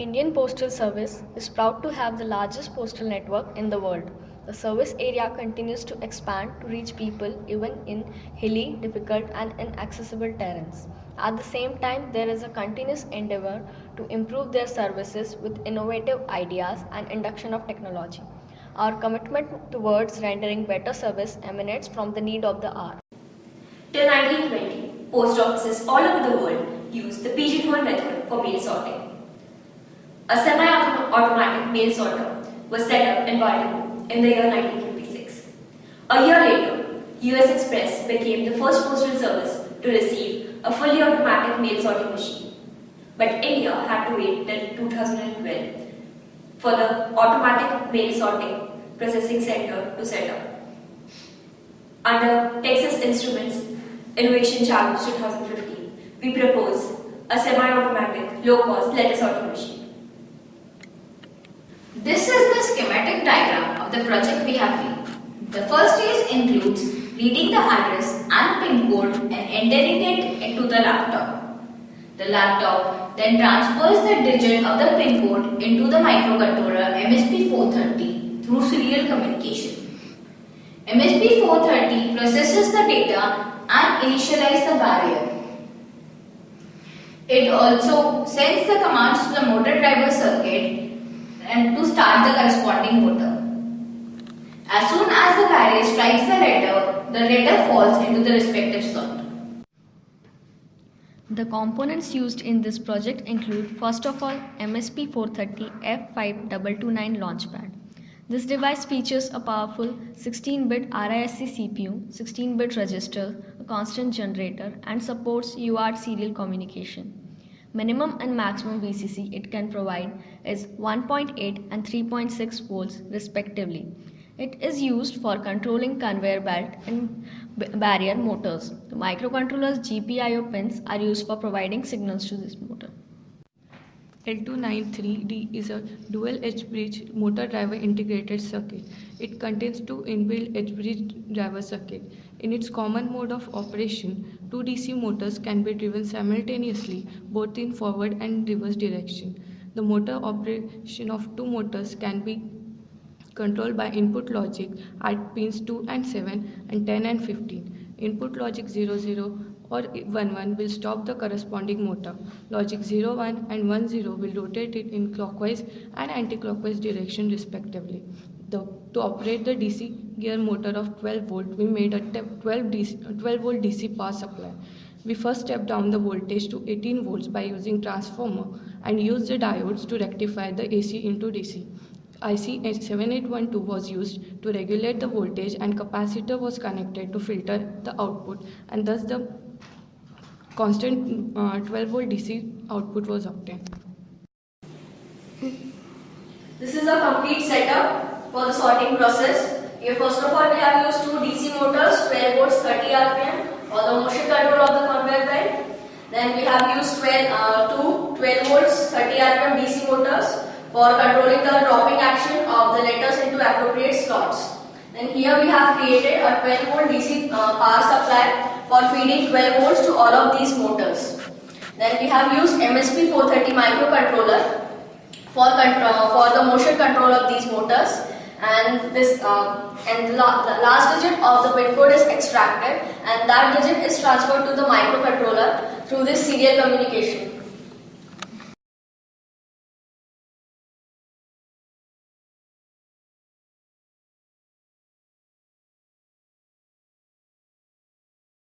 Indian Postal Service is proud to have the largest postal network in the world. The service area continues to expand to reach people even in hilly, difficult, and inaccessible terrains. At the same time, there is a continuous endeavor to improve their services with innovative ideas and induction of technology. Our commitment towards rendering better service emanates from the need of the hour. Till 1920, post offices all over the world used the pigeonhole method for mail sorting. A semi-automatic mail sorter was set up in Baltimore in the year 1956. A year later, US Express became the first postal service to receive a fully automatic mail sorting machine. But India had to wait till 2012 for the automatic mail sorting processing center to set up. Under Texas Instruments Innovation Challenge 2015, we propose a semi-automatic, low-cost letter sorting machine. This is the schematic diagram of the project we have made. The first stage includes reading the address and pin code and entering it into the laptop. The laptop then transfers the digit of the pin code into the microcontroller MSP430 through serial communication. MSP430 processes the data and initializes the barrier. It also sends the commands to the motor driver circuit and to start the corresponding motor. As soon as the barrier strikes the letter falls into the respective slot. The components used in this project include, first of all, MSP430 F5229 Launchpad. This device features a powerful 16-bit RISC CPU, 16-bit register, a constant generator, and supports UART serial communication. Minimum and maximum VCC it can provide is 1.8 and 3.6 volts respectively. It is used for controlling conveyor belt and barrier motors. The microcontroller's GPIO pins are used for providing signals to this motor. L293D is a dual H-bridge motor driver integrated circuit. It contains two inbuilt H-bridge driver circuits. In its common mode of operation, two DC motors can be driven simultaneously both in forward and reverse direction. The motor operation of two motors can be controlled by input logic at pins 2 and 7 and 10 and 15. Input logic 00 or 11 will stop the corresponding motor. Logic 01 and 10 will rotate it in clockwise and anti-clockwise direction respectively. To operate the DC gear motor of 12 volt, we made a 12 volt DC power supply. We first stepped down the voltage to 18 volts by using transformer and used the diodes to rectify the AC into DC. IC 7812 was used to regulate the voltage and capacitor was connected to filter the output, and thus the constant 12 volt DC output was obtained. This is a complete setup for the sorting process. Here first of all we have used two DC motors, 12 volts 30 rpm for the motion control of the conveyor belt. Then we have used two 12 volts 30 rpm DC motors for controlling the dropping action of the letters into appropriate slots. Then here we have created a 12 volt DC power supply for feeding 12 volts to all of these motors. Then we have used MSP430 microcontroller for the motion control of these motors, and the last digit of the pin code is extracted and that digit is transferred to the microcontroller through this serial communication.